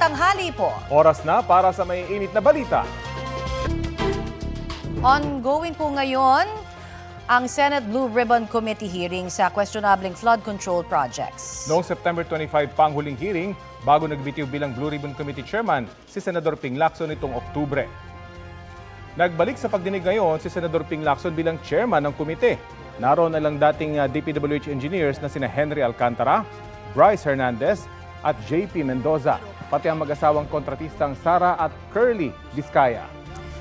tanghali po. Oras na para sa may init na balita. Ongoing po ngayon ang Senate Blue Ribbon Committee hearing sa questionableng flood control projects. Noong September 25 pa ang huling hearing bago nagbitiw bilang Blue Ribbon Committee Chairman si Senador Ping Lacson nitong Oktubre. Nagbalik sa pagdinig ngayon si Senador Ping Lacson bilang Chairman ng komite. Naroon na lang dating DPWH engineers na sina Henry Alcantara, Bryce Hernandez at JP Mendoza, pati ang mag-asawang kontratistang Sara at Curly Vizcaya.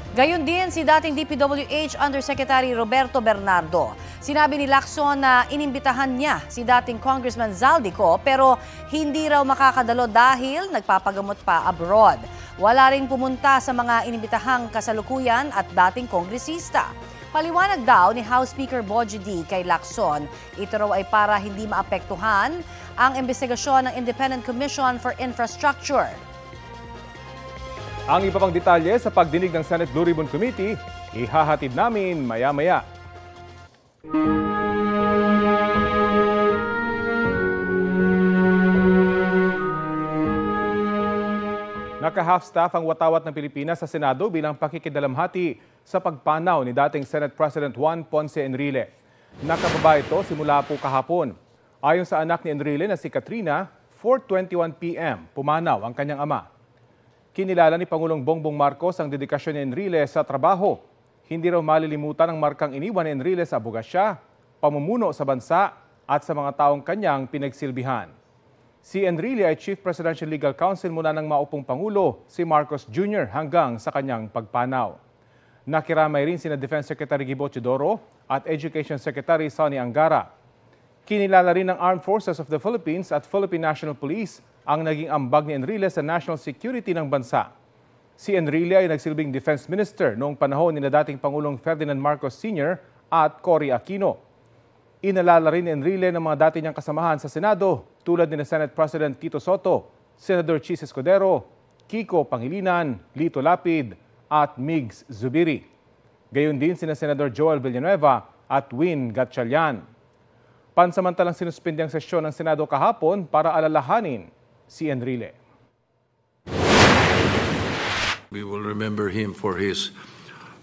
Gayon din si dating DPWH Undersecretary Roberto Bernardo. Sinabi ni Lacson na inimbitahan niya si dating Congressman Zaldico pero hindi raw makakadalo dahil nagpapagamot pa abroad. Wala rin pumunta sa mga inimbitahang kasalukuyan at dating kongresista. Paliwanag daw ni House Speaker Bogie D kay Lacson, ito raw ay para hindi maapektuhan ang investigasyon ng Independent Commission for Infrastructure. Ang iba pang detalye sa pagdinig ng Senate Blue Ribbon Committee, ihahatid namin maya-maya. Naka-half-staff ang watawat ng Pilipinas sa Senado bilang pakikidalamhati sa pagpanaw ni dating Senate President Juan Ponce Enrile. Nakababa ito simula po kahapon. Ayon sa anak ni Enrile na si Katrina, 4:21 p.m. pumanaw ang kanyang ama. Kinilala ni Pangulong Bongbong Marcos ang dedikasyon ni Enrile sa trabaho. Hindi raw malilimutan ang markang iniwan ni Enrile sa abogasya, pamumuno sa bansa at sa mga taong kanyang pinagsilbihan. Si Enrile ay Chief Presidential Legal Counsel mula ng maupong Pangulo, si Marcos Jr. hanggang sa kanyang pagpanaw. Nakiramay rin sina Defense Secretary Gibo Teodoro at Education Secretary Sonny Angara. Kinilala rin ng Armed Forces of the Philippines at Philippine National Police ang naging ambag ni Enrile sa national security ng bansa. Si Enrile ay nagsilbing Defense Minister noong panahon ni dating Pangulong Ferdinand Marcos Sr. at Cory Aquino. Inalala rin ni Enrile ng mga dati niyang kasamahan sa Senado tulad ni Senate President Tito Soto, Senator Chis Escudero, Kiko Pangilinan, Lito Lapid at Migs Zubiri. Gayon din sina Senador Joel Villanueva at Win Gatchalian. Pansamantalang sinuspindi ang sesyon ng Senado kahapon para alalahanin si Enrile. We will remember him for his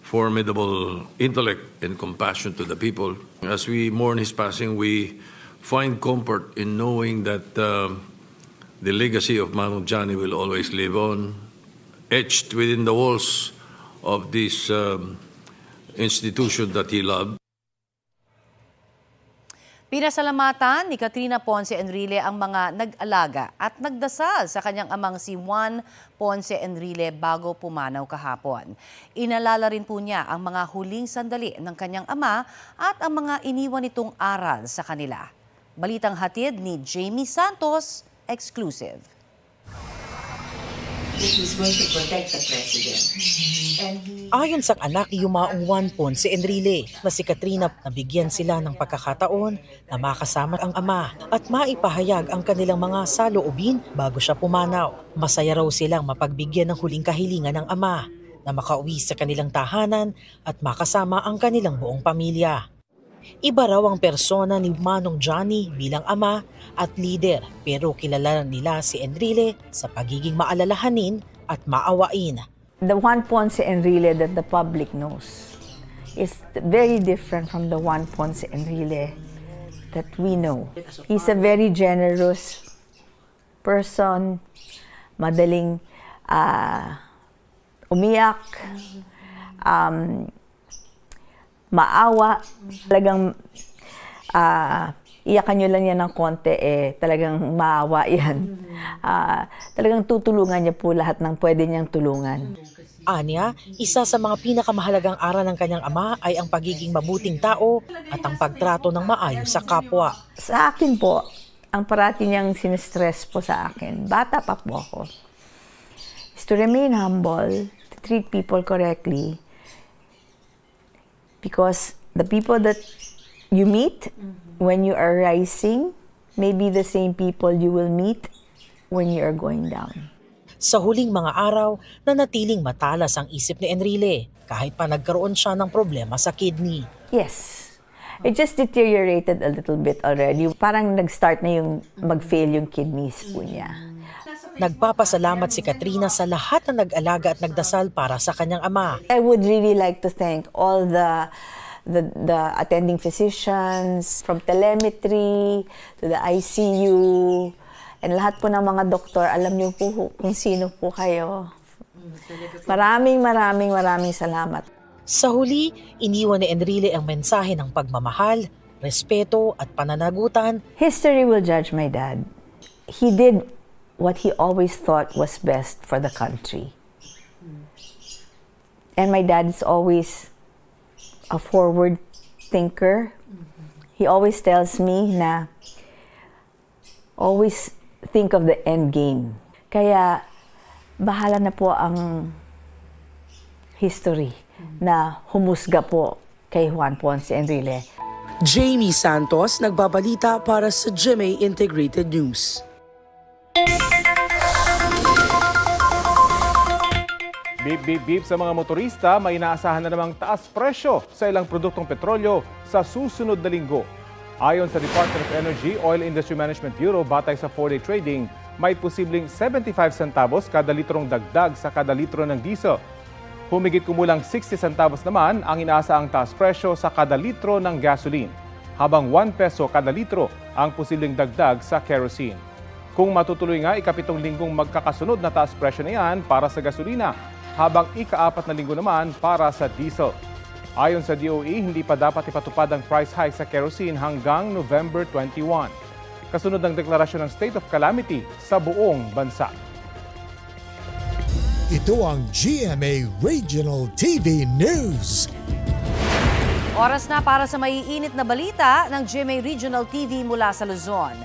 formidable intellect and compassion to the people. As we mourn his passing, we find comfort in knowing that the legacy of Manong Johnny will always live on, etched within the walls of this institution that he loved. Pinasalamatan ni Katrina Ponce Enrile ang mga nag-alaga at nagdasal sa kanyang amang si Juan Ponce Enrile bago pumanaw kahapon. Inalala rin po niya ang mga huling sandali ng kanyang ama at ang mga iniwan nitong aral sa kanila. Balitang hatid ni Jamie Santos, exclusive. He's going to protect the president. Ayon sa anak ni Yumaong Juan Ponce Enrile na si Katrina, nabigyan sila ng pagkakataon na makasama ang ama at maipahayag ang kanilang mga saloobin bago siya pumanaw. Masaya raw silang mapagbigyan ng huling kahilingan ng ama na makauwi sa kanilang tahanan at makasama ang kanilang buong pamilya. Iba raw ang persona ni Manong Johnny bilang ama at leader pero kilala nila si Enrile sa pagiging maalalahanin at maawain. The Juan Ponce Enrile that the public knows is very different from the Juan Ponce Enrile that we know. He's a very generous person, madaling umiyak, maawa, talagang iyakan nyo lang yan ng konti, talagang maawa yan. Talagang tutulungan niya po lahat ng pwede niyang tulungan. Anya, isa sa mga pinakamahalagang aral ng kanyang ama ay ang pagiging mabuting tao at ang pagtrato ng maayos sa kapwa. Sa akin po, ang parati niyang sinistress po sa akin, bata pa po ako, is to remain humble, to treat people correctly, because the people that you meet when you are rising may be the same people you will meet when you are going down. Sa huling mga araw, nanatiling matalas ang isip ni Enrile kahit pa nagkaroon siya ng problema sa kidney. Yes. It just deteriorated a little bit already. Parang nag-start na yung mag-fail yung kidneys po niya. Nagpapasalamat si Katrina sa lahat na nag-alaga at nagdasal para sa kanyang ama. I would really like to thank all the attending physicians, from telemetry to the ICU, and lahat po ng mga doktor. Alam niyo po kung sino po kayo. Maraming salamat. Sa huli, iniwan ni Enrile ang mensahe ng pagmamahal, respeto at pananagutan. History will judge my dad. He did what he always thought was best for the country. And my dad is always a forward thinker. He always tells me na always think of the end game. Kaya bahala na po ang history na humusga po kay Juan Ponce Enrile. Jamie Santos, nagbabalita para sa GMA Integrated News. Beep, beep, beep sa mga motorista, may inaasahan na namang taas presyo sa ilang produktong petrolyo sa susunod na linggo. Ayon sa Department of Energy, Oil Industry Management Bureau, batay sa 4-day trading, may posibleng 75 centavos kada litrong dagdag sa kada litro ng diesel. Humigit kumulang 60 centavos naman ang inaasahang taas presyo sa kada litro ng gasoline, habang 1 peso kada litro ang posibleng dagdag sa kerosene. Kung matutuloy nga, ika-7 linggong magkakasunod na taas presyo na yan para sa gasolina, habang ika-4 na linggo naman para sa diesel. Ayon sa DOE, hindi pa dapat ipatupad ang price hike sa kerosene hanggang November 21. Kasunod ng deklarasyon ng state of calamity sa buong bansa. Ito ang GMA Regional TV News. Oras na para sa maiinit na balita ng GMA Regional TV mula sa Luzon.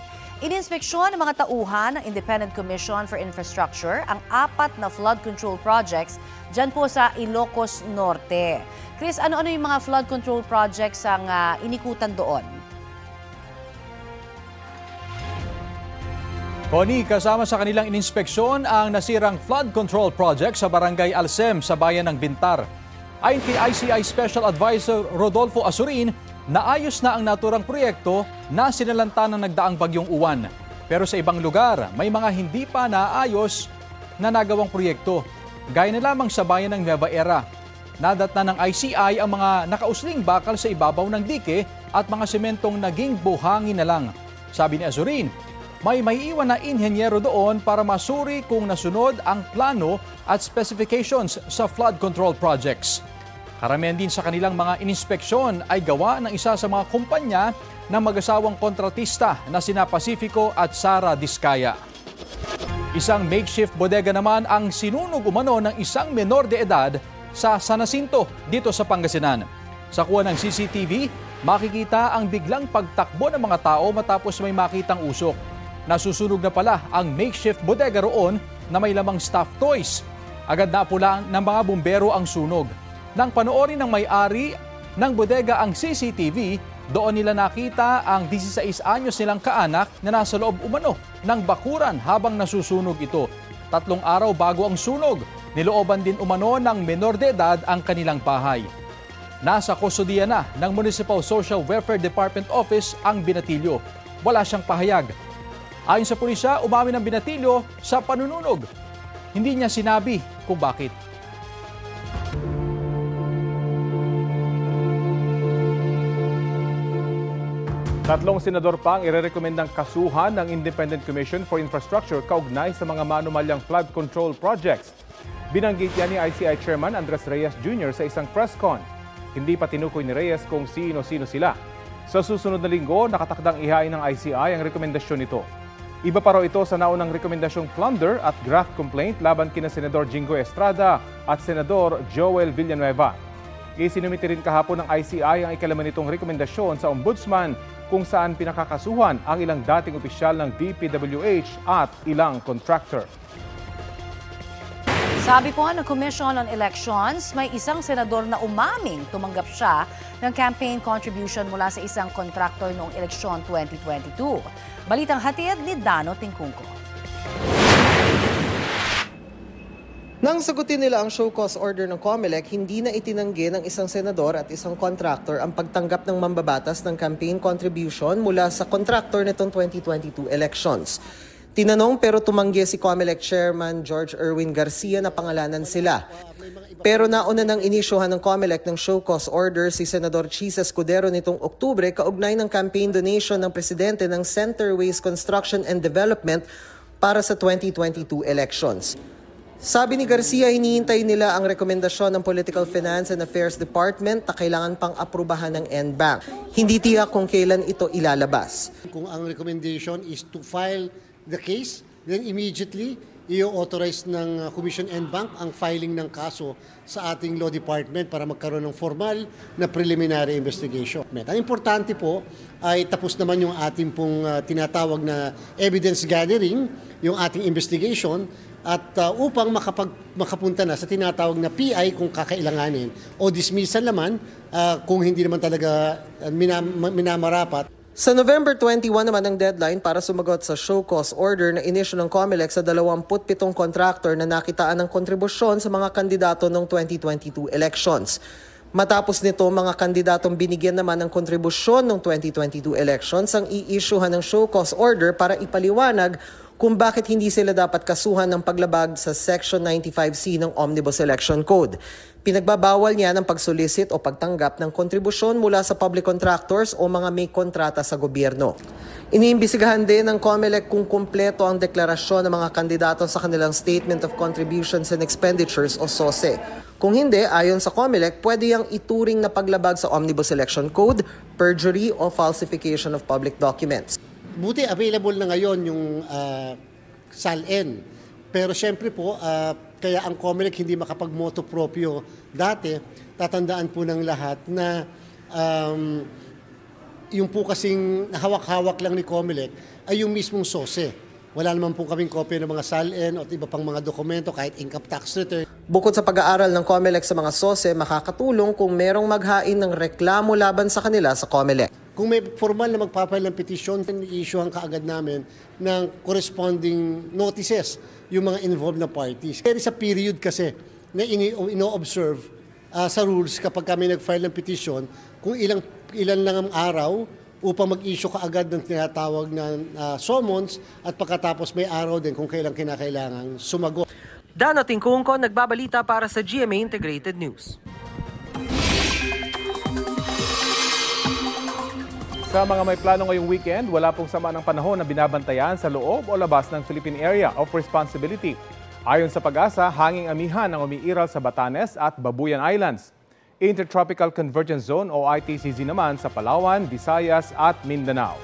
Ininspeksyon ng mga tauhan ng Independent Commission for Infrastructure ang 4 na flood control projects dyan po sa Ilocos Norte. Chris, ano-ano yung mga flood control projects ang inikutan doon? Connie, kasama sa kanilang ininspeksyon ang nasirang flood control project sa Barangay Alsem sa bayan ng Bintar. Ayon kay ICI Special Advisor Rodolfo Asurin, naayos na ang naturang proyekto na sinalanta ng nagdaang bagyong Uwan. Pero sa ibang lugar, may mga hindi pa naayos na nagawang proyekto. Gaya na lamang sa bayan ng Nueva Era. Nadatna ng ICI ang mga nakausling bakal sa ibabaw ng dike at mga sementong naging buhangin na lang. Sabi ni Azurin, may maiiwan na inhenyero doon para masuri kung nasunod ang plano at specifications sa flood control projects. Karamihan din sa kanilang mga ininspeksyon ay gawa ng isa sa mga kumpanya ng mag-asawang kontratista na sina Pacifico at Sara Diskaya. Isang makeshift bodega naman ang sinunog umano ng isang menor de edad sa San Jacinto dito sa Pangasinan. Sa kuha ng CCTV, makikita ang biglang pagtakbo ng mga tao matapos may makitang usok. Nasusunog na pala ang makeshift bodega roon na may lamang stuffed toys. Agad naapula ng mga bumbero ang sunog. Nang panoorin ng may-ari ng bodega ang CCTV, doon nila nakita ang 16 anyos nilang kaanak na nasa loob umano ng bakuran habang nasusunog ito. 3 araw bago ang sunog, nilooban din umano ng menor de edad ang kanilang bahay. Nasa kustodiya na ng Municipal Social Welfare Department Office ang binatilyo. Wala siyang pahayag. Ayon sa pulisya, umamin ang binatilyo sa panununog. Hindi niya sinabi kung bakit. Tatlong senador pa ang irerekomendang kasuhan ng Independent Commission for Infrastructure kaugnay sa mga manumalyang flood control projects. Binanggit yan ni ICI Chairman Andres Reyes Jr. sa isang press con. Hindi pa tinukoy ni Reyes kung sino-sino sila. Sa susunod na linggo, nakatakdang ihain ng ICI ang rekomendasyon nito. Iba pa raw ito sa naunang rekomendasyong plunder at graft complaint laban kina Senador Jingo Estrada at Senador Joel Villanueva. Isinumite rin kahapon ng ICI ang ikalaman nitong rekomendasyon sa Ombudsman kung saan pinakakasuhan ang ilang dating opisyal ng DPWH at ilang contractor. Sabi po ng Commission on Elections, may isang senador na umaming tumanggap siya ng campaign contribution mula sa isang contractor noong eleksyon 2022. Balitang hatid ni Dano Tingkungko. Nang sagutin nila ang show cause order ng COMELEC, hindi na itinanggi ng isang senador at isang contractor ang pagtanggap ng mambabatas ng campaign contribution mula sa contractor nitong 2022 elections. Tinanong pero tumanggi si COMELEC Chairman George Erwin Garcia na pangalanan sila. Pero nauna nang inisyuhan ng COMELEC ng show cause order si Senador Chis Escudero nitong Oktubre kaugnay ng campaign donation ng presidente ng Centerways Construction and Development para sa 2022 elections. Sabi ni Garcia, hinihintay nila ang rekomendasyon ng Political Finance and Affairs Department na kailangan pang aprubahan ng NBank. Hindi tiyak kung kailan ito ilalabas. Kung ang recommendation is to file the case, then immediately i-authorize ng Commission NBank ang filing ng kaso sa ating Law Department para magkaroon ng formal na preliminary investigation. Ang importante po ay tapos naman yung ating pong tinatawag na evidence gathering, yung ating investigation, at upang makapunta na sa tinatawag na PI kung kakailanganin o dismissal naman kung hindi naman talaga minamarapat. Sa November 21 naman ang deadline para sumagot sa show cause order na inisyu ng COMELEC sa 27 contractor na nakitaan ng kontribusyon sa mga kandidato ng 2022 elections. Matapos nito, mga kandidatong binigyan naman ng kontribusyon ng 2022 elections ang i-issuehan ng show cause order para ipaliwanag kung bakit hindi sila dapat kasuhan ng paglabag sa Section 95C ng Omnibus Election Code. Pinagbabawal niya ng pagsolicit o pagtanggap ng kontribusyon mula sa public contractors o mga may kontrata sa gobyerno. Iniimbisigahan din ng COMELEC kung kumpleto ang deklarasyon ng mga kandidato sa kanilang Statement of Contributions and Expenditures o SOSE. Kung hindi, ayon sa COMELEC, pwede yang ituring na paglabag sa Omnibus Election Code, perjury o falsification of public documents. Buti available na ngayon yung SALN. Pero syempre po, kaya ang COMELEC hindi makapag-moto proprio dati, tatandaan po ng lahat na yung po kasing hawak-hawak lang ni COMELEC ay yung mismong SOSE. Wala naman po kaming kopya ng mga SALN o iba pang mga dokumento kahit income tax return. Bukod sa pag-aaral ng COMELEC sa mga SOSE, makakatulong kung merong maghain ng reklamo laban sa kanila sa COMELEC. Kung may formal na magpapile ng petisyon, i-issuehan kaagad namin ng corresponding notices yung mga involved na parties. There is a period kasi na ino-observe sa rules kapag kami nag-file ng petisyon kung ilan lang ang araw upang mag-issue kaagad ng tinatawag na summons at pagkatapos may araw din kung kailan kinakailangan sumagot. Dano Tingkungko, nagbabalita para sa GMA Integrated News. Sa mga may plano ngayong weekend, wala pong sama ng panahon na binabantayan sa loob o labas ng Philippine Area of Responsibility. Ayon sa Pag-asa, hanging amihan ang umiiral sa Batanes at Babuyan Islands. Intertropical Convergence Zone o ITCZ naman sa Palawan, Visayas at Mindanao.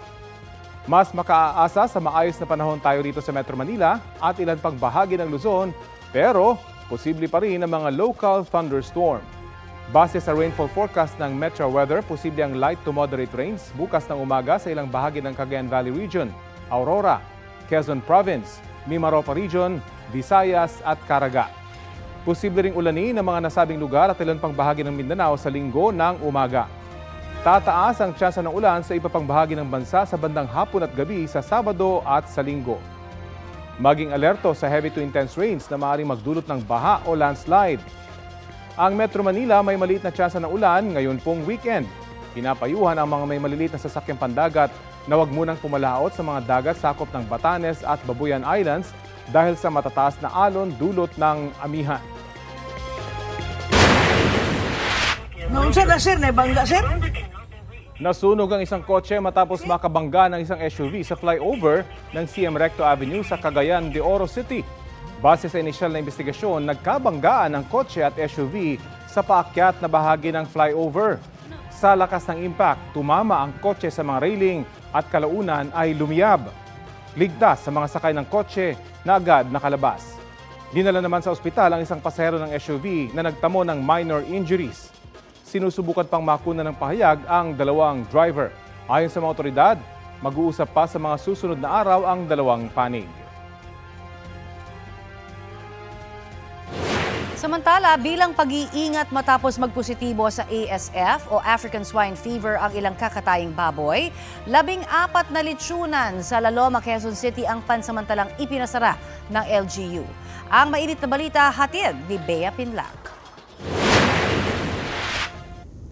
Mas makaaasa sa maayos na panahon tayo rito sa Metro Manila at ilan pang bahagi ng Luzon, pero posible pa rin ang mga local thunderstorm. Base sa rainfall forecast ng Metro Weather, posible ang light to moderate rains bukas ng umaga sa ilang bahagi ng Cagayan Valley Region, Aurora, Quezon Province, Mimaropa Region, Visayas at Caraga. Posible ring ulanin ng mga nasabing lugar at ilan pang bahagi ng Mindanao sa linggo ng umaga. Tataas ang tsansa ng ulan sa iba pang bahagi ng bansa sa bandang hapon at gabi sa Sabado at sa Linggo. Maging alerto sa heavy to intense rains na maaaring magdulot ng baha o landslide. Ang Metro Manila may maliit na tsansa ng ulan ngayon pong weekend. Pinapayuhan ang mga may maliliit na sasakyang pandagat na huwag munang pumalaot sa mga dagat sakop ng Batanes at Babuyan Islands dahil sa matataas na alon dulot ng amihan. Nasunog ang isang kotse matapos makabangga ng isang SUV sa flyover ng CM Recto Avenue sa Cagayan de Oro City. Base sa inisyal na investigasyon, nagkabanggaan ang kotse at SUV sa paakyat na bahagi ng flyover. Sa lakas ng impact, tumama ang kotse sa mga railing at kalaunan ay lumiyab. Ligtas sa mga sakay ng kotse na agad nakalabas. Dinala naman sa ospital ang isang pasahero ng SUV na nagtamo ng minor injuries. Sinusubukan pang makuna ng pahayag ang dalawang driver. Ayon sa mga otoridad, mag-uusap pa sa mga susunod na araw ang dalawang panig. Samantala, bilang pag-iingat matapos magpositibo sa ASF o African Swine Fever ang ilang kakataying baboy, 14 na litsunan sa Laloma, Quezon City ang pansamantalang ipinasara ng LGU. Ang mainit na balita hatid ni Bea Pinlac.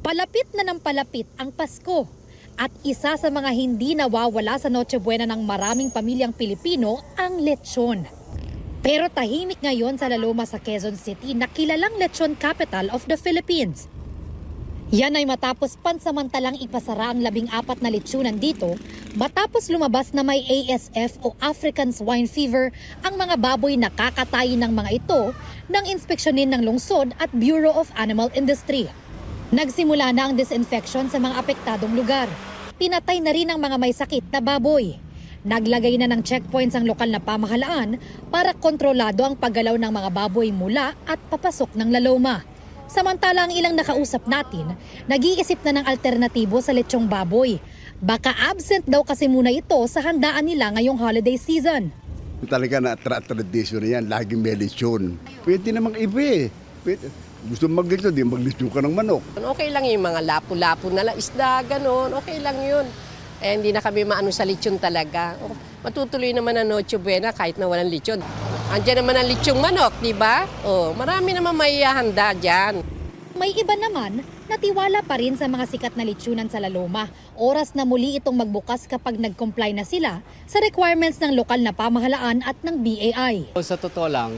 Palapit na ng palapit ang Pasko. At isa sa mga hindi nawawala sa Noche Buena ng maraming pamilyang Pilipino ang lechon. Pero tahimik ngayon sa Laloma sa Quezon City na kilalang lechon capital of the Philippines. Yan ay matapos pansamantalang ipasara ang 14 na lechonan dito matapos lumabas na may ASF o African Swine Fever ang mga baboy na kakatayin ng mga ito nang inspeksyonin ng lungsod at Bureau of Animal Industry. Nagsimula na ang disinfection sa mga apektadong lugar. Pinatay na rin ang mga may sakit na baboy. Naglagay na ng checkpoints ang lokal na pamahalaan para kontrolado ang paggalaw ng mga baboy mula at papasok ng Laloma. Samantala ang ilang nakausap natin, nag-iisip na ng alternatibo sa lechong baboy. Baka absent daw kasi muna ito sa handaan nila ngayong holiday season. Talaga na tradisyon na yan, laging may lechon. Pwede namang iba eh. Gusto maglechon, di maglechon ka ng manok. Okay lang yung mga lapu-lapu na lang, isda, gano'n, okay lang yun. Eh, hindi na kami maano sa lechon talaga. Matutuloy naman ang Noche Buena kahit na walang lechon. Andiyan naman ang lechong manok, di ba? Marami naman may handa dyan. May iba naman, natiwala pa rin sa mga sikat na lechonan sa Laloma. Oras na muli itong magbukas kapag nag-comply na sila sa requirements ng lokal na pamahalaan at ng BAI. Sa totoo lang,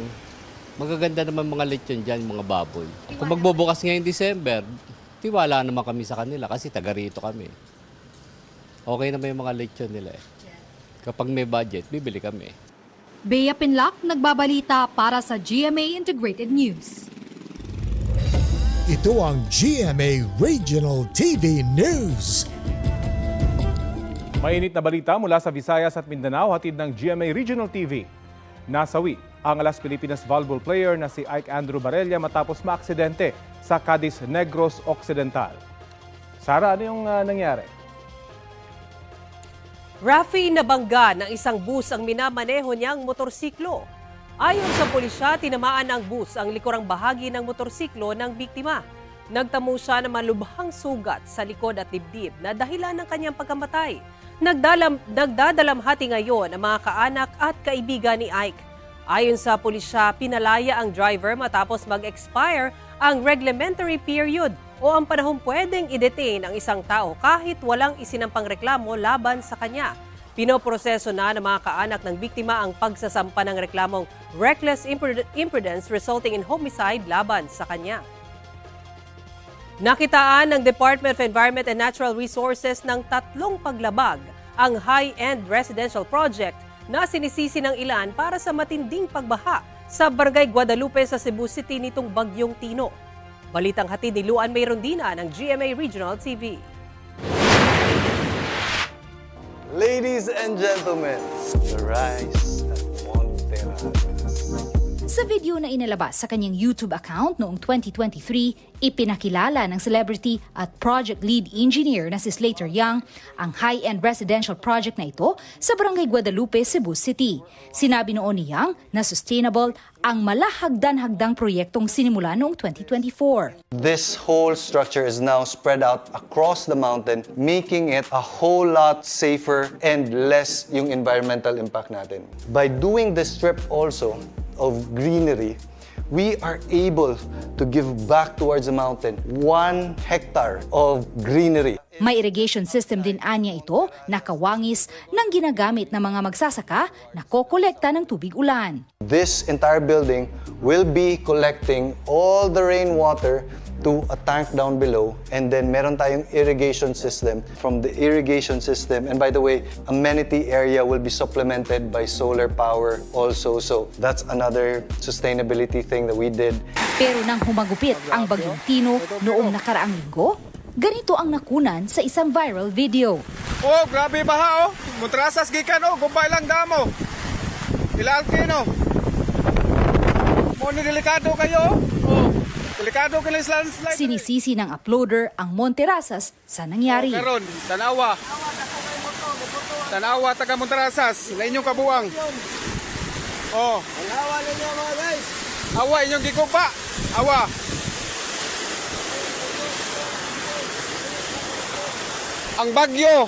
magaganda naman mga lechon dyan, mga baboy. Kung magbubukas ngayong December, tiwala naman kami sa kanila kasi taga rito kami. Okay naman yung mga lechon nila eh. Kapag may budget, bibili kami. Bea Pinlac, nagbabalita para sa GMA Integrated News. Ito ang GMA Regional TV News. Mainit na balita mula sa Visayas at Mindanao, hatid ng GMA Regional TV. Nasawi ang Las Pilipinas volleyball player na si Ike Andrew Barella matapos maaksidente sa Cadiz Negros Occidental. Sara, ano yung nangyari? Rafi, nabangga ng isang bus ang minamaneho niyang motorsiklo. Ayon sa pulisya, tinamaan ng bus ang likurang bahagi ng motorsiklo ng biktima. Nagtamo siya ng malubhang sugat sa likod at dibdib na dahilan ng kanyang pagkamatay. Nagdadalamhati ngayon ang mga kaanak at kaibigan ni Ike. Ayon sa pulisya, pinalaya ang driver matapos mag-expire ang reglementary period o ang panahong pwedeng i-detain ang isang tao kahit walang isinampang reklamo laban sa kanya. Pinoproseso na ng mga kaanak ng biktima ang pagsasampa ng reklamong reckless imprudence resulting in homicide laban sa kanya. Nakitaan ng Department of Environment and Natural Resources ng 3 paglabag ang high-end residential project na sinisisi ng ilan para sa matinding pagbaha sa Barangay Guadalupe sa Cebu City nitong Bagyong Tino. Balitang hatid ni Luan Mayrondina ng GMA Regional TV. Ladies and gentlemen, the rise at Montero. Sa video na inilabas sa kanyang YouTube account noong 2023, ipinakilala ng celebrity at project lead engineer na si Slater Young ang high-end residential project na ito sa Barangay Guadalupe, Cebu City. Sinabi noon ni Young na sustainable ang malahagdan-hagdang proyektong sinimula noong 2024. This whole structure is now spread out across the mountain, making it a whole lot safer and less yung environmental impact natin. By doing this strip also of greenery, we are able to give back towards the mountain 1 hectare of greenery. May irrigation system din anya ito na kawangis ng ginagamit ng mga magsasaka na kokolekta ng tubig ulan. This entire building will be collecting all the rainwater to a tank down below, and then meron tayong irrigation system. From the irrigation system, and by the way, amenity area will be supplemented by solar power also. So that's another sustainability thing that we did. Pero nang humagupit ang Bagyong Tino noong nakaraang linggo, ganito ang nakunan sa isang viral video. Oh, grabe baha oh. Mutrasas gikan oh, gumpay lang damo. Ilalkin oh. Mo ni delikado kayo oh. Delikado kayo landslide. Sinisisi ng uploader ang Monterasas sa nangyari. Oh, karon, tanawa. Tanawa taga Monterasas, na inyong kabuang. Oh. Awa ninyo mga guys. Awa inyong gikupa. Awa. Ang bagyo.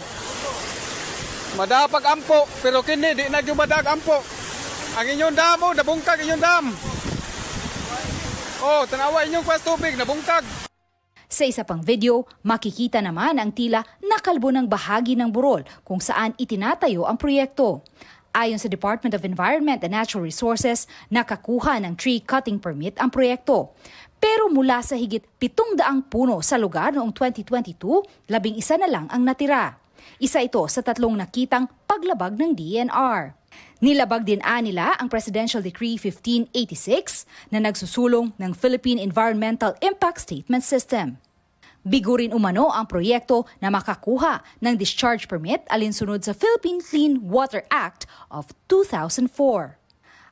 Madapag ampo, pero kini di na madag ampo. Ang inyong damo, nabungkag inyong dam. Oh, tanawa inyong kwas tubig, nabungkag. Sa isa pang video, makikita naman ang tila nakalbo ng bahagi ng burol kung saan itinatayo ang proyekto. Ayon sa Department of Environment and Natural Resources, nakakuha ng tree cutting permit ang proyekto. Pero mula sa higit 700 puno sa lugar noong 2022, 11 na lang ang natira. Isa ito sa 3 nakitang paglabag ng DENR. Nilabag din nila ang Presidential Decree 1586 na nagsusulong ng Philippine Environmental Impact Statement System. Bigo rin umano ang proyekto na makakuha ng discharge permit alinsunod sa Philippine Clean Water Act of 2004.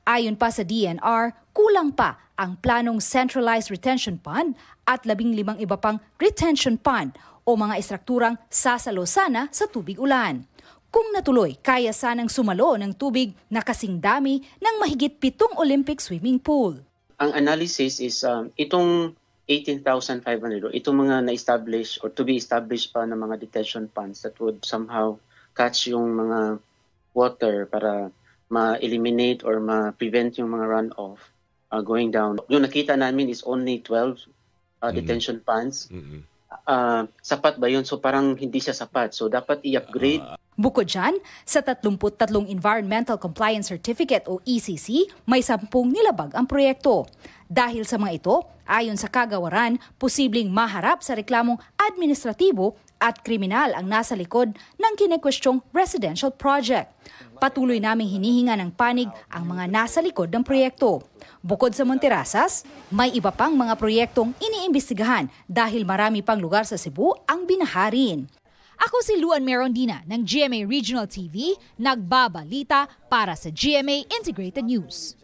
Ayon pa sa DENR, kulang pa ang planong Centralized Retention Pond at 15 iba pang retention pond o mga istrukturang sasalo sana sa tubig ulan. Kung natuloy, kaya sanang sumalo ng tubig na kasing dami ng mahigit 7 Olympic swimming pool. Ang analysis is itong 18,500, itong mga na-establish or to be established pa ng mga detention ponds that would somehow catch yung mga water para ma-eliminate or ma-prevent yung mga runoff going down. Yung nakita namin is only 12 detention ponds. Sapat ba yun? So parang hindi siya sapat. So dapat i-upgrade. Bukod dyan, sa 33 Environmental Compliance Certificate o ECC, may 10 nilabag ang proyekto. Dahil sa mga ito, ayon sa kagawaran, posibleng maharap sa reklamong administratibo at kriminal ang nasa likod ng kinekwestyong residential project. Patuloy naming hinihinga ng panig ang mga nasa likod ng proyekto. Bukod sa Monterrasas, may iba pang mga proyektong iniimbestigahan dahil marami pang lugar sa Cebu ang binaharin. Ako si Luan Merondina ng GMA Regional TV, nagbabalita para sa GMA Integrated News.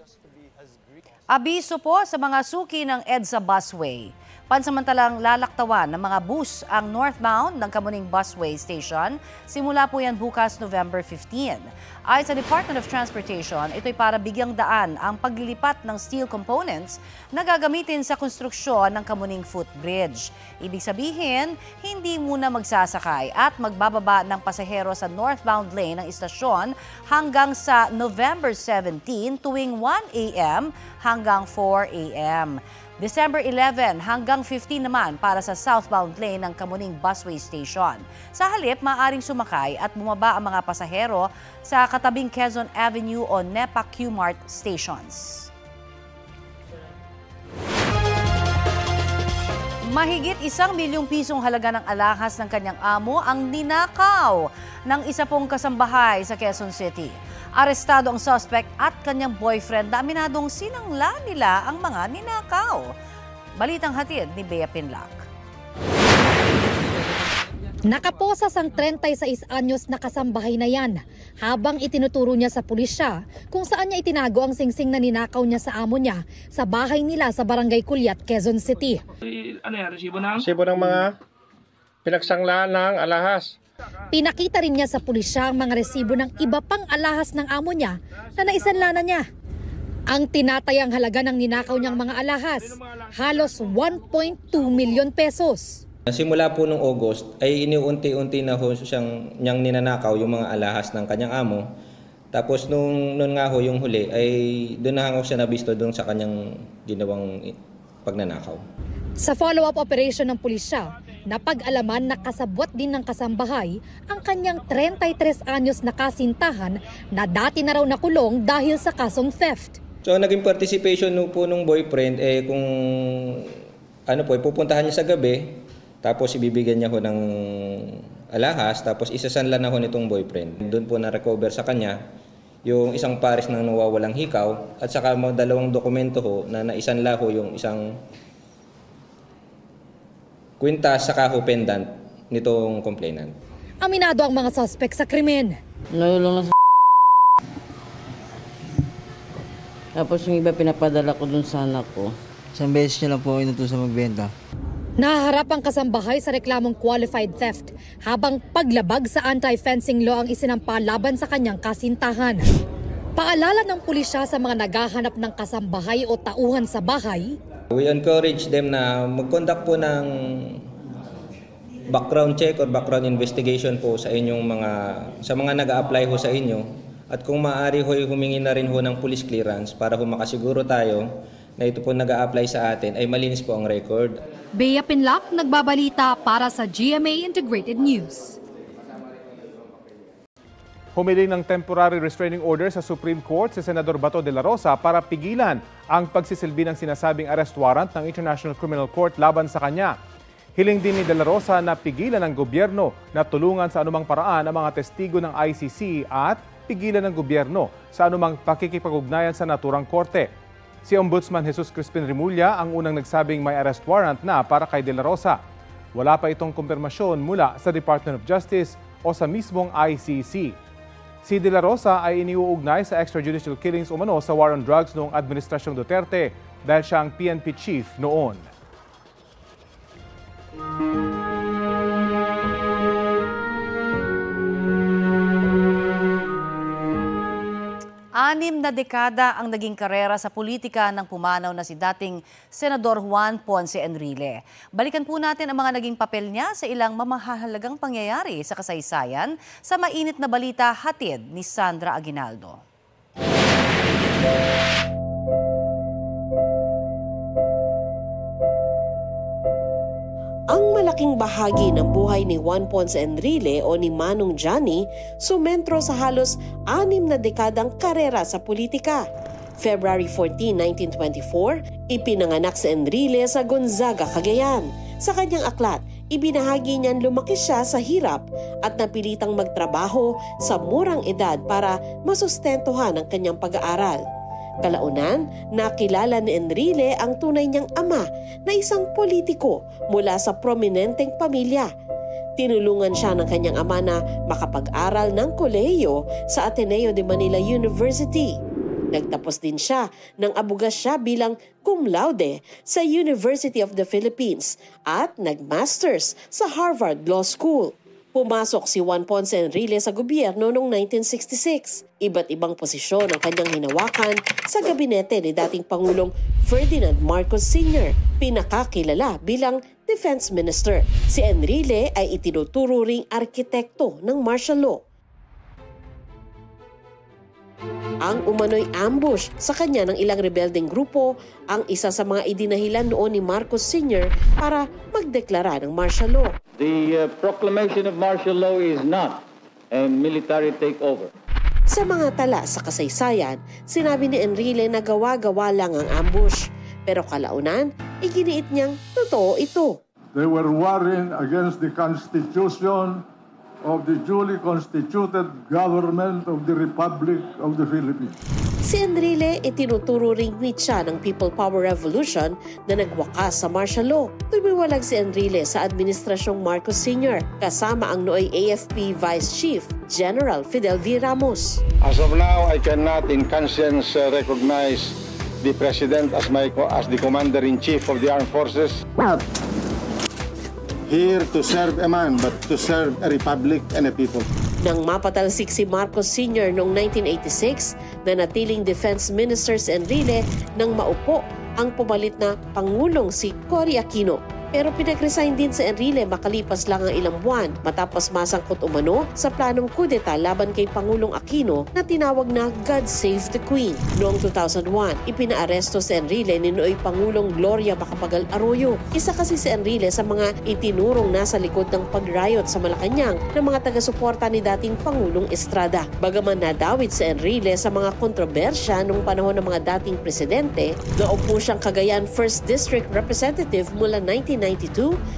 Abiso po sa mga suki ng EDSA Busway. Pansamantalang lalaktawan ng mga bus ang northbound ng Kamuning Busway Station. Simula po yan bukas November 15. Ayon sa Department of Transportation, ito'y para bigyang daan ang paglilipat ng steel components na gagamitin sa konstruksyon ng Kamuning Footbridge. Ibig sabihin, hindi muna magsasakay at magbababa ng pasahero sa northbound lane ng istasyon hanggang sa November 17 tuwing 1 a.m. hanggang 4 a.m. December 11 hanggang 15 naman para sa southbound lane ng Kamuning Busway Station. Sa halip, maaaring sumakay at bumaba ang mga pasahero sa katabing Quezon Avenue o NEPA Q-Mart stations. Mahigit 1 milyong pisong halaga ng alahas ng kanyang amo ang ninakaw ng isa pong kasambahay sa Quezon City. Arestado ang suspect at kanyang boyfriend na aminadong sinangla nila ang mga ninakaw. Balitang hatid ni Bea Pinlac. Nakaposas ang 36 anyos na kasambahay na yan habang itinuturo niya sa pulisya kung saan niya itinago ang singsing na ninakaw niya sa amo niya sa bahay nila sa Barangay Culiat, Quezon City. Ano yan? Resibo ng mga pinagsanglaan ng alahas. Pinakita rin niya sa pulisya ang mga resibo ng iba pang alahas ng amo niya na naisanla na niya. Ang tinatayang halaga ng ninakaw niyang mga alahas, halos 1.2 milyon pesos. Simula po noong August ay iniunti-unti na ho niyang ninanakaw yung mga alahas ng kanyang amo. Tapos noon nga ho yung huli ay doon na ho siya nabisto doon sa kanyang ginawang pagnanakaw. Sa follow-up operation ng pulisya, napag-alaman na kasabwat din ng kasambahay ang kanyang 33 anyos na kasintahan na dati na raw nakulong dahil sa kasong theft. So naging participation po nung boyfriend kung pupuntahan niya sa gabi, tapos ibibigyan niya ho ng alahas, tapos isasanla na ho nitong boyfriend. Doon po na-recover sa kanya yung isang pares ng nawawalang hikaw at saka mga 2 dokumento ho na naisanla ho yung isang kwintas saka ho pendant nitong complainant. Aminado ang mga suspect sa krimen. Nahulong na sa tapos yung iba pinapadala ko dun sa anak ko. Isang beses niya lang po inutusan magbenta. Nahaharap ang kasambahay sa reklamong qualified theft habang paglabag sa anti-fencing law ang isinampa laban sa kanyang kasintahan. Paalala ng pulisya sa mga naghahanap ng kasambahay o tauhan sa bahay. We encourage them na mag-conduct po ng background check or background investigation po sa inyong sa mga nag-a-apply ho sa inyo. At kung maaari ho, humingi na rin ho ng police clearance para ho makasiguro tayo na ito po nag-a-apply sa atin ay malinis po ang record. Bea Pinlac, nagbabalita para sa GMA Integrated News. Humiling ng temporary restraining order sa Supreme Court si Senador Bato de la Rosa para pigilan ang pagsisilbi ng sinasabing arrest warrant ng International Criminal Court laban sa kanya. Hiling din ni de la Rosa na pigilan ng gobyerno na tulungan sa anumang paraan ang mga testigo ng ICC at pigilan ng gobyerno sa anumang pakikipag-ugnayan sa naturang korte. Si Ombudsman Jesus Crispin Remulla ang unang nagsabing may arrest warrant na para kay de la Rosa. Wala pa itong kumpirmasyon mula sa Department of Justice o sa mismong ICC. Si de la Rosa ay iniuugnay sa extrajudicial killings umano sa war on drugs noong Administrasyong Duterte dahil siya ang PNP chief noon. 6 na dekada ang naging karera sa politika ng pumanaw na si dating Senador Juan Ponce Enrile. Balikan po natin ang mga naging papel niya sa ilang mamahalagang pangyayari sa kasaysayan sa mainit na balita hatid ni Sandra Aguinaldo. Ang malaking bahagi ng buhay ni Juan Ponce Enrile o ni Manong Johnny sumentro sa halos 6 na dekadang karera sa politika. February 14, 1924, ipinanganak si Enrile sa Gonzaga, Cagayan. Sa kanyang aklat, ibinahagi niyang lumaki siya sa hirap at napilitang magtrabaho sa murang edad para masustentuhan ang kanyang pag-aaral. Kalaunan, nakilala ni Enrile ang tunay niyang ama na isang politiko mula sa prominenteng pamilya. Tinulungan siya ng kanyang ama na makapag-aral ng kolehiyo sa Ateneo de Manila University. Nagtapos din siya ng abogasya bilang cum laude sa University of the Philippines at nag-masters sa Harvard Law School. Pumasok si Juan Ponce Enrile sa gobyerno noong 1966. Iba't ibang posisyon ang kanyang hinawakan sa gabinete ni dating Pangulong Ferdinand Marcos Sr., pinakakilala bilang Defense Minister. Si Enrile ay itinuturo ring arkitekto ng martial law. Ang umano'y ambush sa kanya ng ilang rebeldeng grupo ang isa sa mga idinahilan noon ni Marcos Sr. para magdeklara ng martial law. The proclamation of martial law is not a military takeover. Sa mga tala sa kasaysayan, sinabi ni Enrile na gawa-gawa lang ang ambush. Pero kalaunan, iginiit niyang totoo ito. They were warring against the Constitution of the duly constituted government of the Republic of the Philippines. Si Enrile itinuturo ring mitya ng People Power Revolution na nagwakas sa martial law. Tumiwalag si Enrile sa Administrasyong Marcos Sr. kasama ang nooy AFP Vice Chief, General Fidel V. Ramos. As of now, I cannot in conscience recognize the President as the Commander-in-Chief of the Armed Forces. Here to serve a man, but to serve a republic and a people. Nang mapatalsik si Marcos Sr. noong 1986, nanatiling Defense Minister si Enrile nang maupo ang pumalit na Pangulong si Cory Aquino. Pero pinag-resign din si Enrile makalipas lang ang ilang buwan matapos masangkot umano sa planong kudeta laban kay Pangulong Aquino na tinawag na God Save the Queen. Noong 2001, ipinaaresto si Enrile ni nooy Pangulong Gloria Macapagal Arroyo. Isa kasi si Enrile sa mga itinurong nasa likod ng pag-riot sa Malacanang ng mga taga-suporta ni dating Pangulong Estrada. Bagaman nadawit si Enrile sa mga kontrobersya noong panahon ng mga dating presidente, naupo siyang Cagayan 1st District Representative mula 1992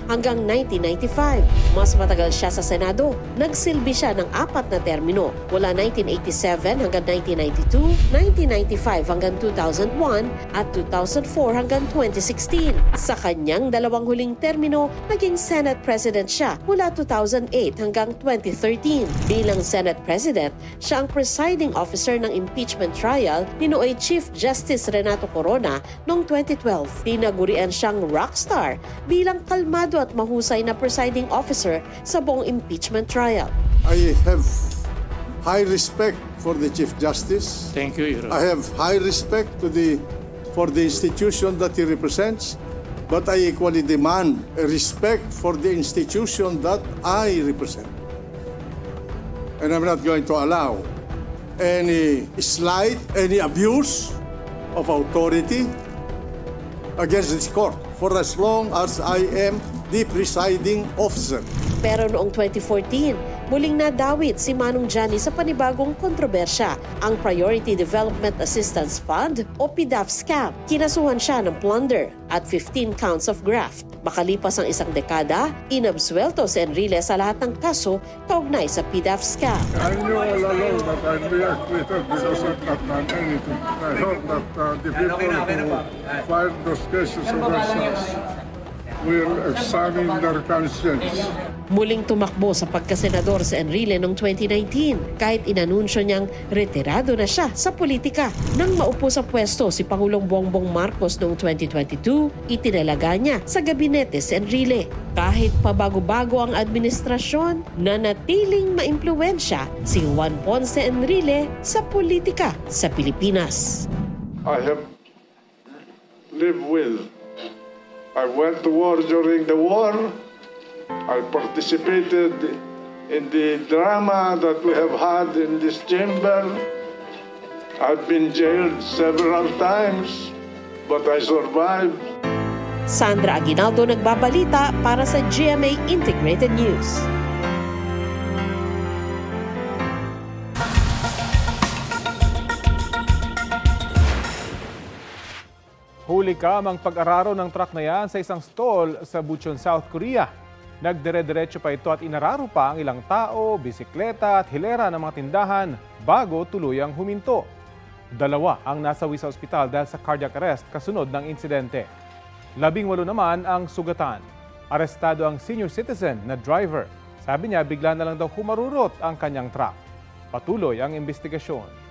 hanggang 1995. Mas matagal siya sa Senado. Nagsilbi siya ng 4 na termino mula 1987 hanggang 1992, 1995 hanggang 2001 at 2004 hanggang 2016. Sa kanyang dalawang huling termino, naging Senate President siya mula 2008 hanggang 2013. Bilang Senate President, siya ang presiding officer ng impeachment trial ni nooy Chief Justice Renato Corona noong 2012. Tinagurian siyang rockstar bilang kalmado at mahusay na presiding officer sa buong impeachment trial. I have high respect for the Chief Justice. Thank you, Your Honor. I have high respect for the institution that he represents, but I equally demand a respect for the institution that I represent. And I'm not going to allow any slight, any abuse of authority against this court for as long as I am the presiding officer. Pero noong 2014, muling nadawit si Manong Johnny sa panibagong kontrobersya, ang Priority Development Assistance Fund o PDAF scam. Kinasuhan siya ng plunder at 15 counts of graft. Makalipas ang isang dekada, inabsuelto si Enrile sa lahat ng kaso kaugnay sa PDAF scam. I knew all along that I'd be acquitted because I've not done anything. I hope that the people who filed those cases against us will examine their conscience. Muling tumakbo sa pagkasenador si Enrile noong 2019 kahit inanunsyo niyang retirado na siya sa politika. Nang maupo sa pwesto si Pangulong Bongbong Marcos noong 2022, itinalaga niya sa gabinete si Enrile. Kahit pabago-bago ang administrasyon, nanatiling maimpluwensya si Juan Ponce Enrile sa politika sa Pilipinas. I have lived with. I went to war during the war. I participated in the drama that we have had in this chamber. I've been jailed several times, but I survived. Sandra Aguinaldo nagbabalita para sa GMA Integrated News. Huli kamang pag-araro ng truck na yan sa isang stall sa Bucheon, South Korea. Nagdire-diretso pa ito at inararo pa ang ilang tao, bisikleta at hilera ng mga tindahan bago tuluyang huminto. 2 ang nasawi sa ospital dahil sa cardiac arrest kasunod ng insidente. 18 naman ang sugatan. Arestado ang senior citizen na driver. Sabi niya bigla na lang daw humarurot ang kanyang truck. Patuloy ang investigasyon.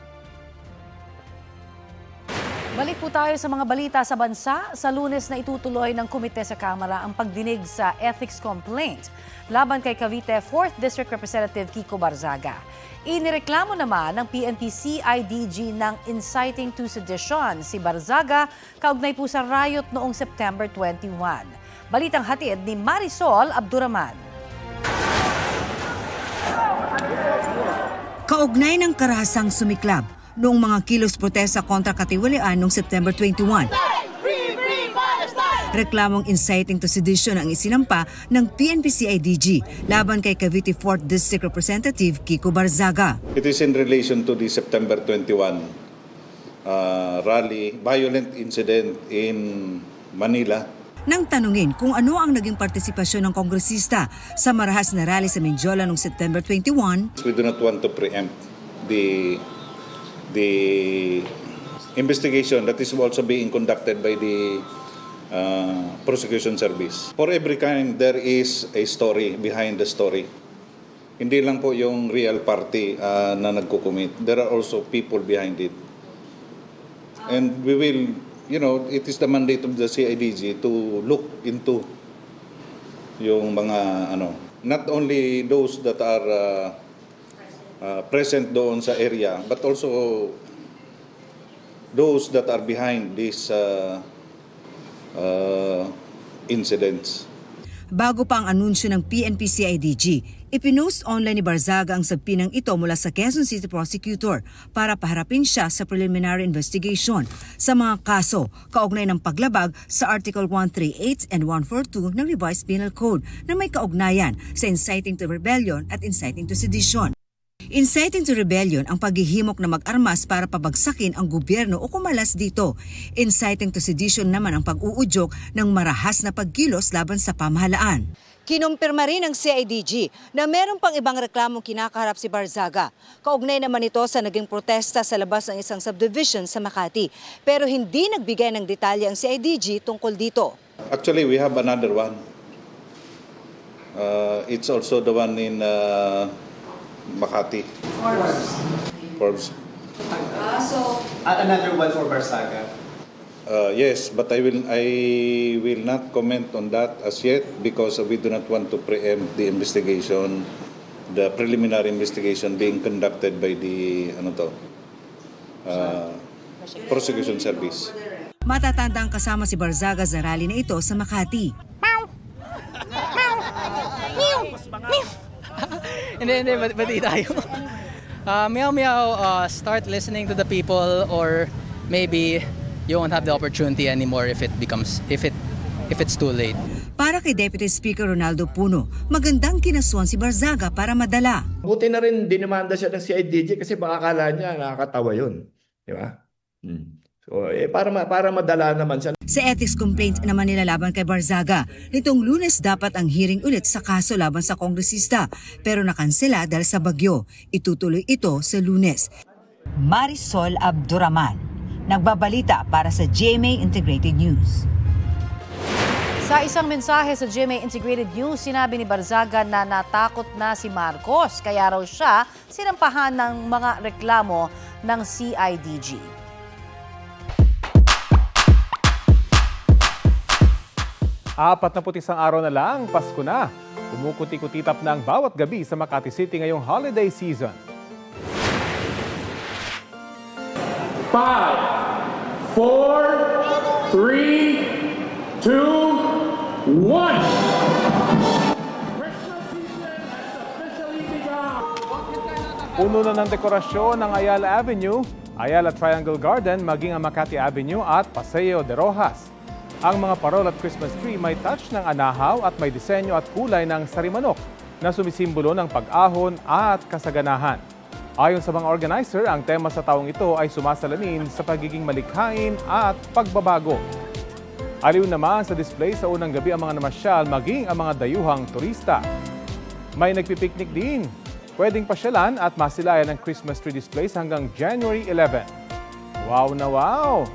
Balik po tayo sa mga balita sa bansa. Sa Lunes na itutuloy ng komite sa Kamara ang pagdinig sa ethics complaint laban kay Cavite 4th District Representative Kiko Barzaga. Inireklamo naman ng PNP-CIDG ng inciting to sedition si Barzaga kaugnay po sa riot noong September 21. Balitang hatid ni Marisol Abduraman. Kaugnay ng karahasang sumiklab noong mga kilos protesta kontra katiwalian noong September 21. Reklamong inciting to sedition ang isinampa ng PNP-CIDG laban kay Cavite 4th District Representative Kiko Barzaga. It is in relation to the September 21 rally, violent incident in Manila. Nang tanungin kung ano ang naging partisipasyon ng kongresista sa marahas na rally sa Mendiola noong September 21. We do not want to preempt the investigation that is also being conducted by the prosecution service. For every kind, there is a story behind the story. Hindi lang po yung real party na nagkukumit. There are also people behind it. And we will, it is the mandate of the CIDG to look into yung mga, not only those that are present doon sa area, but also those that are behind these incidents. Bago pa ang anunsyo ng PNP-CIDG, ipinost online ni Barzaga ang sabpinang ito mula sa Quezon City Prosecutor para paharapin siya sa preliminary investigation sa mga kaso kaugnay ng paglabag sa Article 138 and 142 ng Revised Penal Code na may kaugnayan sa inciting to rebellion at inciting to sedition. Inciting to rebellion ang paghihimok na mag-armas para pabagsakin ang gobyerno o kumalas dito. Inciting to sedition naman ang pag-uudyok ng marahas na pagkilos laban sa pamahalaan. Kinumpirma rin ng CIDG na meron pang ibang reklamong kinakaharap si Barzaga. Kaugnay naman ito sa naging protesta sa labas ng isang subdivision sa Makati. Pero hindi nagbigay ng detalye ang CIDG tungkol dito. Actually, we have another one. It's also the one in Makati. Forbes. So, another one for Barzaga? Yes, but I will not comment on that as yet because we do not want to preempt the investigation, the preliminary investigation being conducted by the prosecution service. Matatandang kasama si Barzaga sa rally na ito sa Makati. Hindi, bati tayo. Meow, start listening to the people or maybe you won't have the opportunity anymore if it's too late. Para kay Deputy Speaker Ronaldo Puno, magandang kinasuan si Barzaga para madala. Buti na rin dinimanda siya ng CIDG kasi baka akala niya nakakatawa yun. Di ba? So, para madala naman siya. Sa ethics complaint naman nilalaban kay Barzaga, nitong Lunes dapat ang hearing ulit sa kaso laban sa kongresista pero nakansela dahil sa bagyo. Itutuloy ito sa Lunes. Marisol Abduraman, nagbabalita para sa GMA Integrated News. Sa isang mensahe sa GMA Integrated News, sinabi ni Barzaga na natakot na si Marcos, kaya raw siya sinampahan ng mga reklamo ng CIDG. Apat na putisang araw na lang, Pasko na. Kumukuti-kutitap na ang bawat gabi sa Makati City ngayong holiday season. 5, 4, 3, 2, 1. Puno na ng dekorasyon ng Ayala Avenue, Ayala Triangle Garden, maging ang Makati Avenue at Paseo de Rojas. Ang mga parol at Christmas tree may touch ng anahaw at may disenyo at kulay ng sarimanok na sumisimbolo ng pag-ahon at kasaganahan. Ayon sa mga organizer, ang tema sa taong ito ay sumasalamin sa pagiging malikhain at pagbabago. Aliw naman sa display sa unang gabi ang mga namasyal maging ang mga dayuhang turista. May nagpipiknik din. Pwedeng pasyalan at masilayan ng Christmas tree displays hanggang January 11. Wow na wow!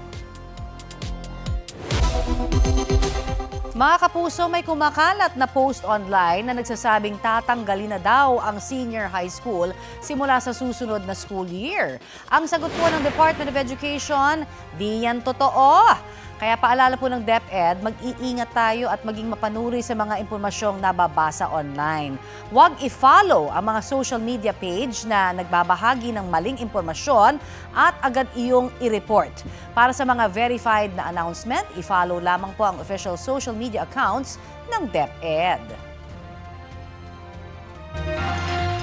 Mga kapuso, may kumakalat na post online na nagsasabing tatanggalin na daw ang senior high school simula sa susunod na school year. Ang sagot po ng Department of Education, di yan totoo. Kaya paalala po ng DepEd, mag-iingat tayo at maging mapanuri sa mga impormasyong nababasa online. Huwag i-follow ang mga social media page na nagbabahagi ng maling impormasyon at agad iyong i-report. Para sa mga verified na announcement, i-follow lamang po ang official social media accounts ng DepEd.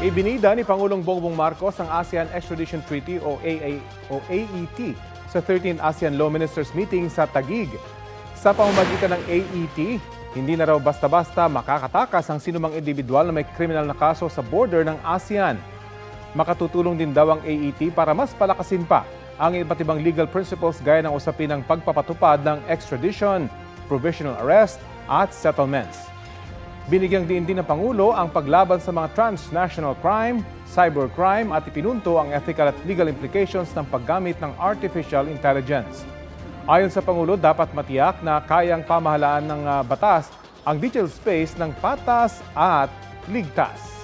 Ibinida ni Pangulong Bongbong Marcos ang ASEAN Extradition Treaty o AET sa 13th ASEAN Law Ministers Meeting sa Taguig. Sa pamamagitan ng AET, hindi na raw basta-basta makakatakas ang sinumang individual na may kriminal na kaso sa border ng ASEAN. Makatutulong din daw ang AET para mas palakasin pa ang iba't ibang legal principles gaya ng usapin ng pagpapatupad ng extradition, provisional arrest at settlements. Binigyang diin din ng Pangulo ang paglaban sa mga transnational crime, cybercrime at ipinunto ang ethical at legal implications ng paggamit ng artificial intelligence. Ayon sa Pangulo, dapat matiyak na kayang pamahalaan ng batas ang digital space ng patas at ligtas.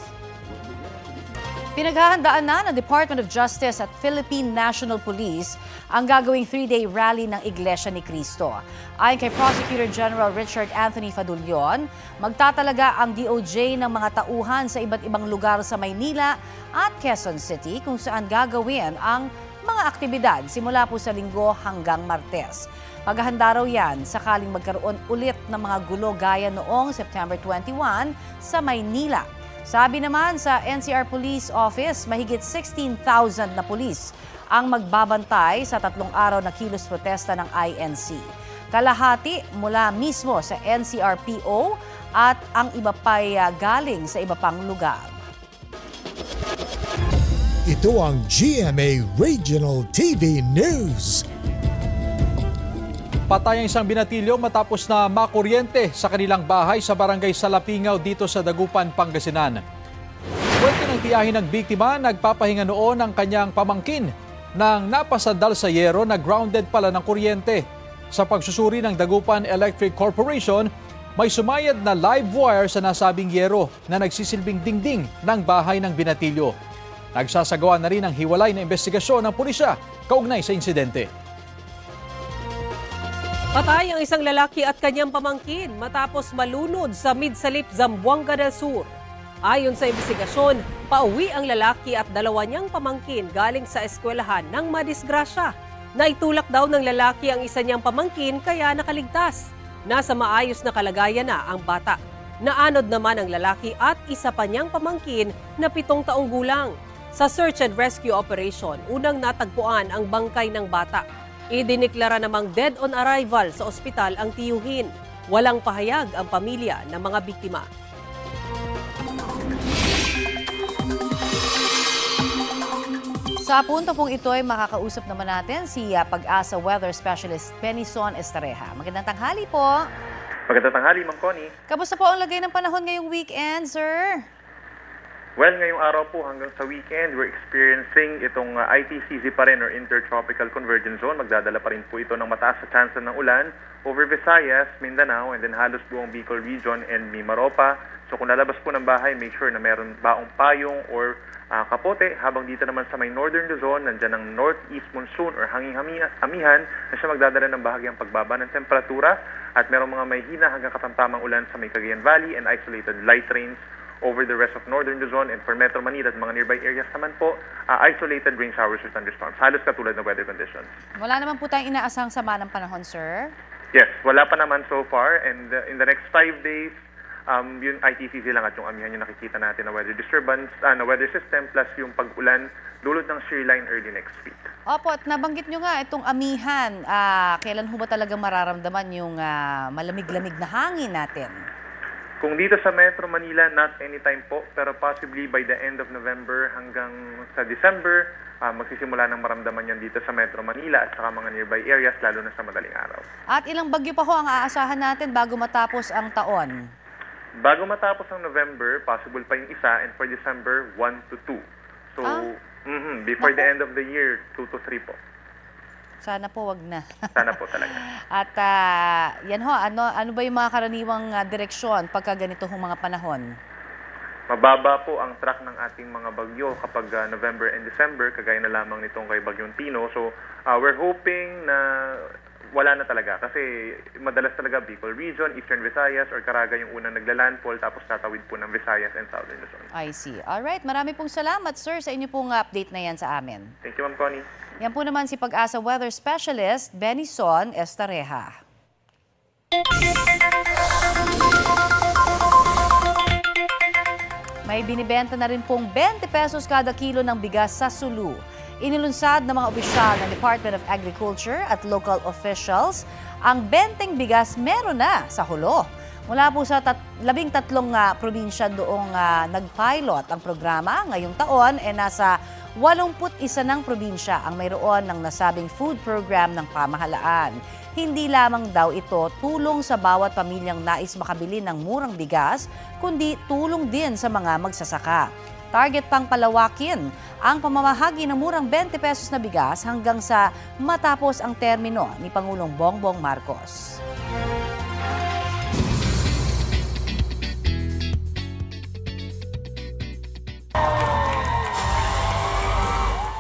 Pinaghahandaan na ng Department of Justice at Philippine National Police ang gagawing 3-day rally ng Iglesia ni Cristo. Ayon kay Prosecutor General Richard Anthony Fadulion, magtatalaga ang DOJ ng mga tauhan sa iba't ibang lugar sa Maynila at Quezon City kung saan gagawin ang mga aktibidad simula po sa Linggo hanggang Martes. Paghahanda raw yan sakaling magkaroon ulit ng mga gulo gaya noong September 21 sa Maynila. Sabi naman sa NCR Police Office, mahigit 16,000 na pulis ang magbabantay sa 3 araw na kilos protesta ng INC. Kalahati mula mismo sa NCRPO at ang iba pa'y galing sa iba pang lugar. Ito ang GMA Regional TV News. Patay ang isang binatilyo matapos na makuryente sa kanilang bahay sa barangay Salapingaw dito sa Dagupan, Pangasinan. Kwento ng tiyahin ng biktima, nagpapahinga noon ang kanyang pamangkin nang napasandal sa yero na grounded pala ng kuryente. Sa pagsusuri ng Dagupan Electric Corporation, may sumayad na live wire sa nasabing yero na nagsisilbing dingding ng bahay ng binatilyo. Nagsasagawa na rin ang hiwalay na investigasyon ng pulisya kaugnay sa insidente. Patay ang isang lalaki at kanyang pamangkin matapos malunod sa Midsalip, Zamboanga del Sur. Ayon sa investigasyon, pauwi ang lalaki at dalawa niyang pamangkin galing sa eskwelahan ng madisgrasya. Naitulak daw ng lalaki ang isa niyang pamangkin kaya nakaligtas. Nasa maayos na kalagayan na ang bata. Naanod naman ang lalaki at isa pa niyang pamangkin na 7 taong gulang. Sa search and rescue operation, unang natagpuan ang bangkay ng bata. Idiniklara namang dead on arrival sa ospital ang tiyuhin. Walang pahayag ang pamilya ng mga biktima. Sa punto pong ito ay makakausap naman natin si Pag-asa Weather Specialist Benison Estareja. Magandang tanghali po. Magandang tanghali, Ma'am Connie. Kamusta po ang lagay ng panahon ngayong weekend, sir? Well, ngayong araw po hanggang sa weekend, we're experiencing itong ITCZ pa rin or Intertropical Convergence Zone. Magdadala pa rin po ito ng mataas na chance ng ulan over Visayas, Mindanao, and then halos buong Bicol Region and Mimaropa. So kung lalabas po ng bahay, make sure na meron baong payong or kapote. Habang dito naman sa may northern Luzon, nandyan ang northeast monsoon or hanging-amihan na siya magdadala ng bahagyang pagbaba ng temperatura at merong mga may hina hanggang katamtamang ulan sa may Cagayan Valley and isolated light rains over the rest of northern Luzon, and for Metro Manila at mga nearby areas naman po, isolated rain showers or thunderstorms. Halos katulad ng weather conditions. Wala naman po tayong inaasahang sama ng panahon, sir? Yes, wala pa naman so far, and in the next 5 days, yung ITCZ lang at yung amihan yung nakikita natin na weather disturbance, na weather system, plus yung pag-ulan dulot ng shear line early next week. Opo, at nabanggit nyo nga itong amihan. Kailan ho ba talaga mararamdaman yung malamig-lamig na hangin natin? Kung dito sa Metro Manila, not anytime po, pero possibly by the end of November hanggang sa December, magsisimula nang maramdaman yan dito sa Metro Manila at saka mga nearby areas, lalo na sa madaling araw. At ilang bagyo pa ho ang aasahan natin bago matapos ang taon? Bago matapos ang November, possible pa yung isa, and for December, 1 to 2. So, before the end of the year, 2 to 3 po. Sana po wag na. Sana po talaga. At yan ho, ano ba yung mga karaniwang direksyon pagka ganito hong mga panahon? Mababa po ang track ng ating mga bagyo kapag November and December, kagaya na lamang nitong kay Bagyong Tino. So, we're hoping na wala na talaga kasi madalas talaga Bicol Region, Eastern Visayas or Caraga yung unang naglalandfall tapos tatawid po ng Visayas and Southern Luzon. I see. Alright, marami pong salamat, sir, sa inyo pong update na yan sa amin. Thank you, Ma'am Connie. Yan po naman si Pag-asa Weather Specialist Benison Estareja. May binibenta na rin pong 20 pesos kada kilo ng bigas sa Sulu. Inilunsad ng mga opisyal ng Department of Agriculture at local officials ang 20 bigas meron na sa Hulo. Mula po sa 13 probinsya doong nag-pilot ang programa ngayong taon, nasa 81 ng probinsya ang mayroon ng nasabing food program ng pamahalaan. Hindi lamang daw ito tulong sa bawat pamilyang nais makabili ng murang bigas, kundi tulong din sa mga magsasaka. Target pang palawakin ang pamamahagi ng murang 20 pesos na bigas hanggang sa matapos ang termino ni Pangulong Bongbong Marcos.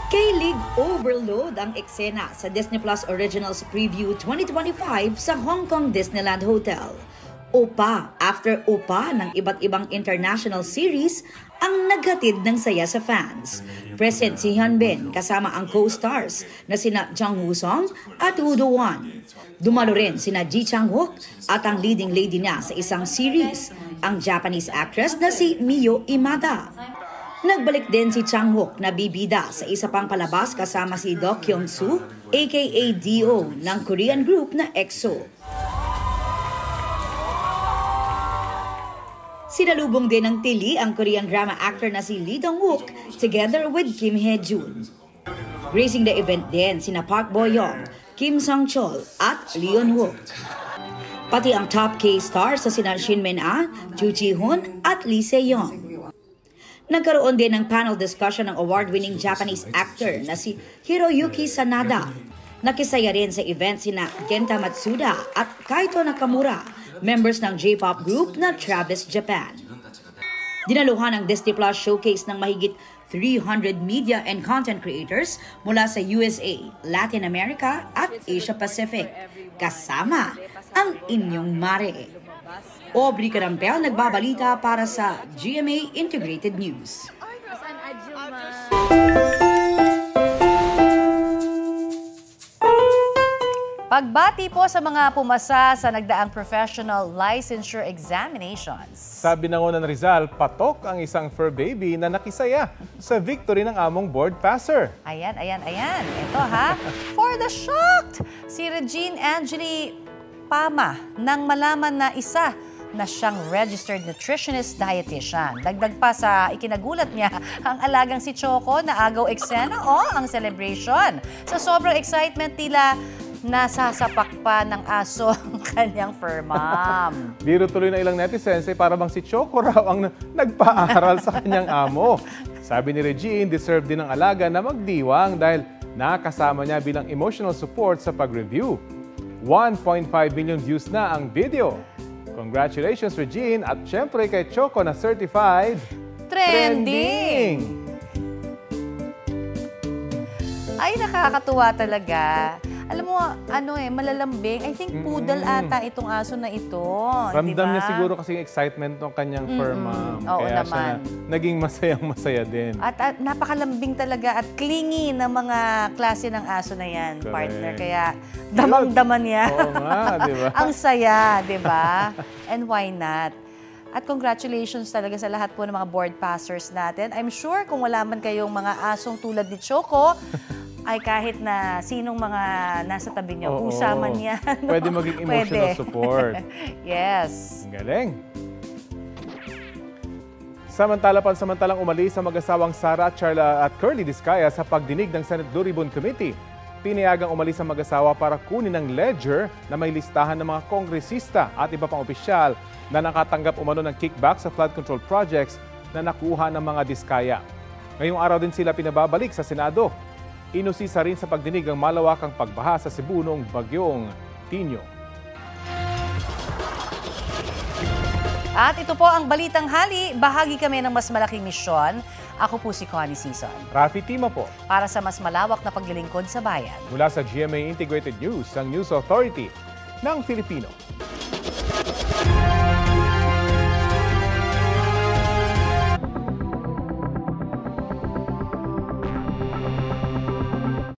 K-League overload ang eksena sa Disney Plus Originals Preview 2025 sa Hong Kong Disneyland Hotel. Opa after opa ng iba't ibang international series ang naghatid ng saya sa fans. Present si Hyun Bin kasama ang co-stars na sina Jang Woo-sung at Woo Do-won. Dumalo rin sina Ji Chang-wook at ang leading lady niya sa isang series, ang Japanese actress na si Mio Imada. Nagbalik din si Chang-wook na bibida sa isa pang palabas kasama si Do Kyung-soo, aka D.O. ng Korean group na EXO. Sinalubong din ng tili ang Korean drama actor na si Lee Dong-wook together with Kim Hye-jun. Gracing the event din sina Park Bo-young, Kim Sang-chol at Lee Eun-wook. Pati ang top K-stars sa sina Shin Min-ah, Chu Ji-hoon at Lee Se-young. Nagkaroon din ng panel discussion ng award-winning Japanese actor na si Hiroyuki Sanada. Nakisaya rin sa event sina Kenta Matsuda at Kaito Nakamura, members ng J-pop group na Travis Japan. Dinaluhan ang Disney Plus showcase ng mahigit 300 media and content creators mula sa USA, Latin America at Asia Pacific. Kasama ang inyong mare. Aubrey Carampel nagbabalita para sa GMA Integrated News. Pagbati po sa mga pumasa sa nagdaang professional licensure examinations. Sabi ng Unan Rizal, patok ang isang fur baby na nakisaya sa victory ng among board passer. Ayan. Ito ha, for the shocked! Si Regine Angeli Pama nang malaman na isa na siyang registered nutritionist dietitian. Dagdag pa sa ikinagulat niya ang alagang si Choco na agaw eksena ang celebration. Sa sobrang excitement tila, nasasapak pa ng aso ang kanyang fur mom. Biro tuloy na ilang netizens ay para bang si Choco raw ang nagpaaral sa kanyang amo. Sabi ni Regine, deserve din ng alaga na magdiwang dahil nakasama niya bilang emotional support sa pag-review. 1.5 million views na ang video. Congratulations, Regine, at syempre kay Choco na certified trending! Ay, nakakatuwa talaga. Alam mo, malalambing. I think poodle ata itong aso na ito. Ramdam niya siguro kasi yung excitement ng kanyang fur mom. Oo Kaya naman. siya naging masayang-masaya din. At napakalambing talaga at clingy na mga klase ng aso na yan, Correct. partner. Kaya damang-dama niya. Oo nga, di ba? Ang saya, di ba? And why not? At congratulations talaga sa lahat po ng mga board passers natin. I'm sure kung wala man kayong mga asong tulad ni Choco, ay kahit na sinong mga nasa tabi niyo, usaman niya. Pwede maging emotional support. Yes. Galing. Samantalang umalis ang mag-asawang Sara Charla at Curly Discaya sa pagdinig ng Senate Blue Ribbon Committee. Pinayagang umalis ang mag-asawa para kunin ang ledger na may listahan ng mga kongresista at iba pang opisyal na nakatanggap umano ng kickback sa flood control projects na nakuha ng mga Discaya. Ngayong araw din sila pinababalik sa Senado. Inusisa rin sa pagdinig ang malawakang pagbaha sa Cebu noong bagyong Tinyo. At ito po ang Balitang Hali. Bahagi kami ng mas malaking misyon. Ako po si Connie Season. Rafi Tima po. Para sa mas malawak na paglilingkod sa bayan. Mula sa GMA Integrated News, ang News Authority ng Filipino.